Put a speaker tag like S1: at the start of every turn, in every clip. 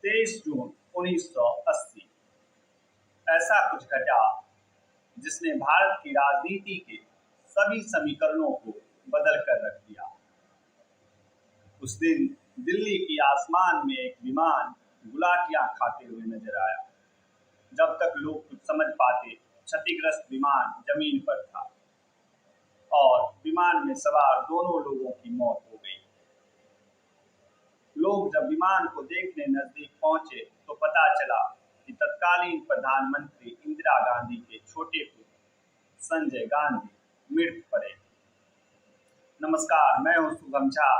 S1: 23 जून 1980 ऐसा कुछ घटा जिसने भारत की राजनीति के सभी समीकरणों को बदल कर रख दिया। उस दिन दिल्ली की आसमान में एक विमान गुलाटियां खाते हुए नजर आया। जब तक लोग कुछ समझ पाते, क्षतिग्रस्त विमान जमीन पर था और विमान में सवार दोनों लोगों की मौत हो गई। लोग जब विमान को देखने नजदीक पहुंचे तो पता चला कि तत्कालीन प्रधानमंत्री इंदिरा गांधी के छोटे पुत्र संजय गांधी मृत पड़े। नमस्कार, मैं हूं शुभम झा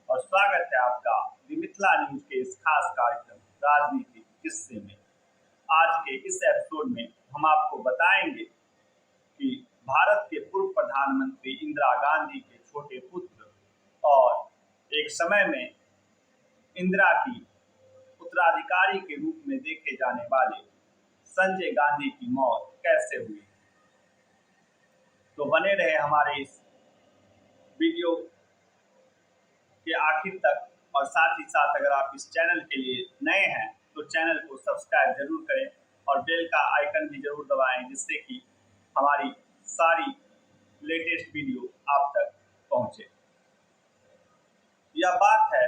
S1: और स्वागत है आपका दी मिथिला न्यूज के इस खास कार्यक्रम राजनीति किस्से में। आज के इस एपिसोड में हम आपको बताएंगे कि भारत के पूर्व प्रधानमंत्री इंदिरा गांधी के छोटे पुत्र और एक समय में इंदिरा की उत्तराधिकारी के रूप में देखे जाने वाले संजय गांधी की मौत कैसे हुई। तो बने रहे हमारे इस वीडियो के आखिर तक और साथ ही साथ अगर आप इस चैनल के लिए नए हैं तो चैनल को सब्सक्राइब जरूर करें और बेल का आइकन भी जरूर दबाएं, जिससे कि हमारी सारी लेटेस्ट वीडियो आप तक पहुंचे। यह बात है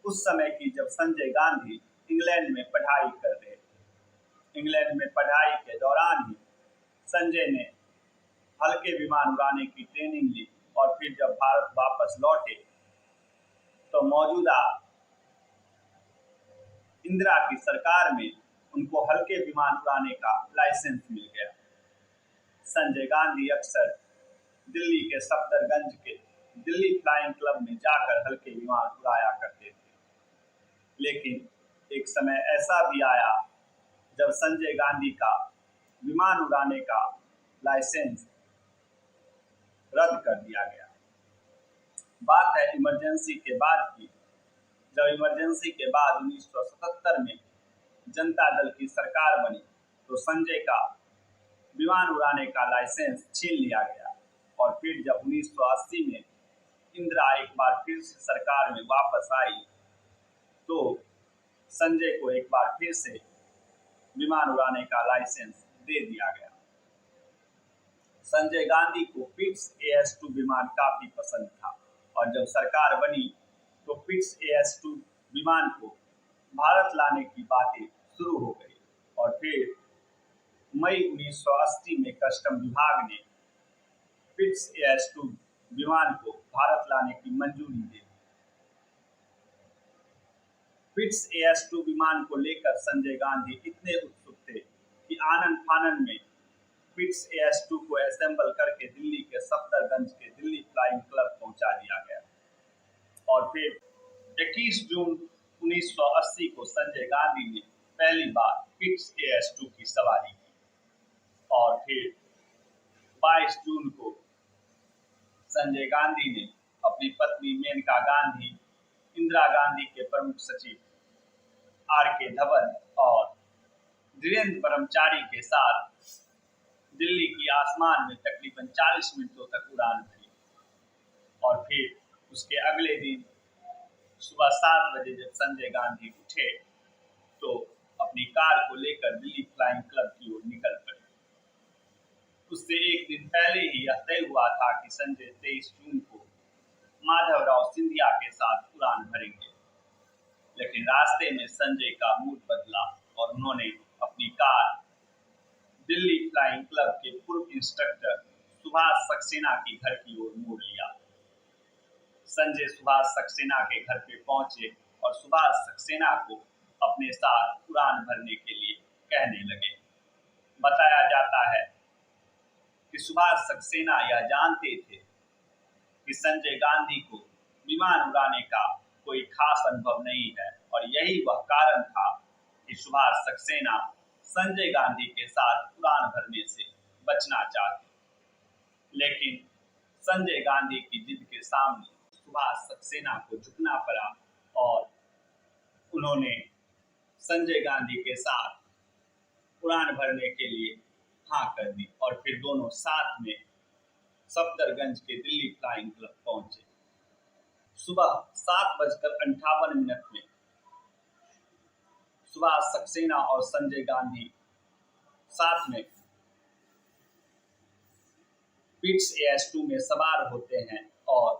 S1: उस समय की जब संजय गांधी इंग्लैंड में पढ़ाई कर रहे थे। इंग्लैंड में पढ़ाई के दौरान ही संजय ने हल्के विमान उड़ाने की ट्रेनिंग ली और फिर जब भारत वापस लौटे तो मौजूदा इंदिरा की सरकार में उनको हल्के विमान उड़ाने का लाइसेंस मिल गया। संजय गांधी अक्सर दिल्ली के सफदरगंज के दिल्ली फ्लाइंग क्लब में जाकर हल्के विमान उड़ाया करते थे। लेकिन एक समय ऐसा भी आया जब संजय गांधी का विमान उड़ाने का लाइसेंस रद्द कर दिया गया। बात है इमरजेंसी के बाद की, जब इमरजेंसी के बाद 1977 में जनता दल की सरकार बनी तो संजय का विमान उड़ाने का लाइसेंस छीन लिया गया। और फिर जब 1980 में इंदिरा एक बार फिर से सरकार में वापस आई तो संजय को एक बार फिर से विमान उड़ाने का लाइसेंस दे दिया गया। संजय गांधी को पिट्स AS-2 विमान काफी पसंद था और जब सरकार बनी तो पिट्स AS-2 विमान को भारत लाने की बातें शुरू हो गई और फिर मई 1980 में कस्टम विभाग ने पिट्स AS-2 विमान को भारत लाने की मंजूरी दे दी। पिट्स AS-2 विमान को लेकर संजय गांधी इतने उत्सुक थे कि आनन फानन में पिट्स AS-2 को असेंबल करके दिल्ली के सफदरगंज के दिल्ली फ्लाइंग क्लब पहुंचा दिया गया। और फिर 21 जून 1980 को संजय गांधी ने पहली बार पिट्स AS-2 की सवारी की और फिर 22 जून को संजय गांधी ने अपनी पत्नी मेनका गांधी, इंदिरा गांधी के प्रमुख सचिव RK धवन और धीरेन्द्र ब्रह्मचारी के साथ दिल्ली की आसमान में तकरीबन 40 मिनटों तक उड़ान भरी। और फिर उसके अगले दिन सुबह 7 बजे जब संजय गांधी उठे तो अपनी कार को लेकर दिल्ली फ्लाइंग क्लब की ओर निकल पड़े। उससे एक दिन पहले ही यह तय हुआ था कि संजय 23 जून को माधवराव सिंधिया के साथ उड़ान भरेंगे। लेकिन रास्ते में संजय का मूड बदला और उन्होंने अपनी कार दिल्ली फ्लाइंग क्लब के पूर्व इंस्ट्रक्टर सुभाष सक्सेना के घर की ओर मोड़ लिया। संजय सुभाष सक्सेना के घर पे पहुंचे और सुभाष सक्सेना को अपने साथ उड़ान भरने के लिए कहने लगे। बताया जाता है कि सुभाष सक्सेना यह जानते थे कि संजय गांधी को विमान उड़ाने का कोई खास अनुभव नहीं है और यही वह कारण था कि सुभाष सक्सेना संजय गांधी के साथ उड़ान भरने से बचना चाहते। लेकिन संजय गांधी की जिद के सामने सुभाष सक्सेना को झुकना पड़ा और उन्होंने संजय गांधी के साथ उड़ान भरने के लिए हाँ कर दी और फिर दोनों साथ में सफदरगंज के दिल्ली फ्लाइंग क्लब पहुंचे। सुबह 7:58 में सुभाष सक्सेना और संजय गांधी साथ में पिट्स AS2 में सवार होते हैं और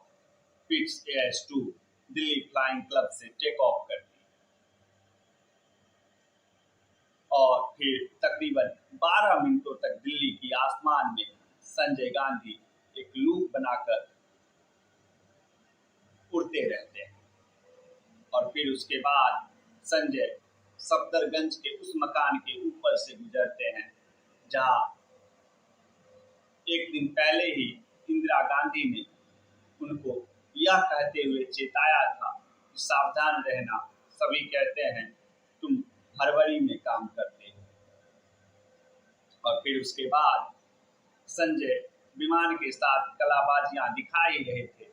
S1: पिट्स AS2 दिल्ली फ्लाइंग क्लब से टेक ऑफ करती है और फिर तकरीबन 12 मिनटों तक दिल्ली की आसमान में संजय गांधी एक लूप बनाकर उड़ते रहते हैं और फिर उसके बाद संजय सफदरगंज के उस मकान के ऊपर से गुजरते हैं जहां एक दिन पहले ही इंदिरा गांधी ने उनको यह कहते हुए चेताया था कि सावधान रहना, सभी कहते हैं तुम फरवरी में काम करते हो। और फिर उसके बाद संजय विमान के साथ कलाबाजियां दिखा ही रहे थे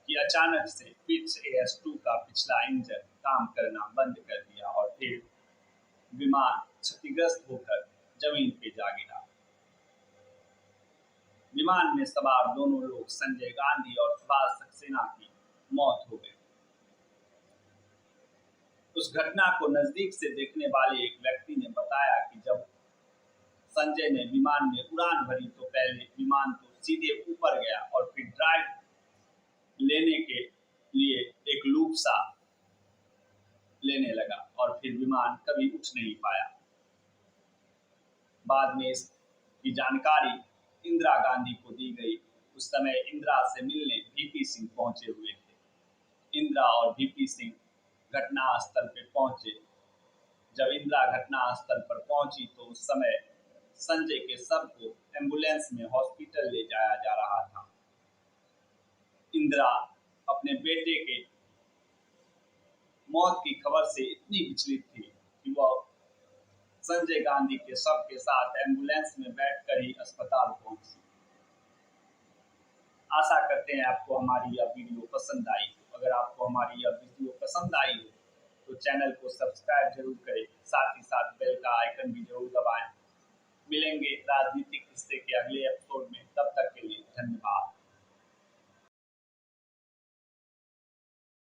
S1: कि अचानक से पिट्स AS2 का पिछला इंजन काम करना बंद कर दिया और फिर विमान क्षतिग्रस्त होकर जमीन पे जा गिरा। विमान में सवार दोनों लोग संजय गांधी और सुभाष सक्सेना की मौत हो गई। उस घटना को नजदीक से देखने वाले एक व्यक्ति ने बताया कि जब संजय ने विमान में उड़ान भरी तो पहले विमान तो सीधे ऊपर गया और फिर ड्राइव लेने के लिए एक लूप सा लेने लगा और फिर विमान कभी उठ नहीं पाया। बाद में इसकी जानकारी इंदिरा गांधी को दी गई। उस समय इंदिरा से मिलने VP सिंह पहुंचे हुए थे। इंदिरा और VP सिंह घटना स्थल पर पहुंचे। जब इंदिरा घटना स्थल पर पहुंची तो उस समय संजय के शव को एम्बुलेंस में हॉस्पिटल ले जाया जा रहा था। इंदिरा अपने बेटे के मौत की खबर से इतनी विचलित थी कि वह संजय गांधी के शव के साथ एम्बुलेंस में बैठकर ही अस्पताल पहुंची। आशा करते हैं आपको हमारी यह वीडियो पसंद आई। अगर आपको हमारी यह वीडियो पसंद आई हो तो चैनल को सब्सक्राइब जरूर करें, साथ ही साथ बेल का आइकन भी जरूर दबाएं। मिलेंगे राजनीतिक हिस्से के अगले एपिसोड में, तब तक के लिए धन्यवाद।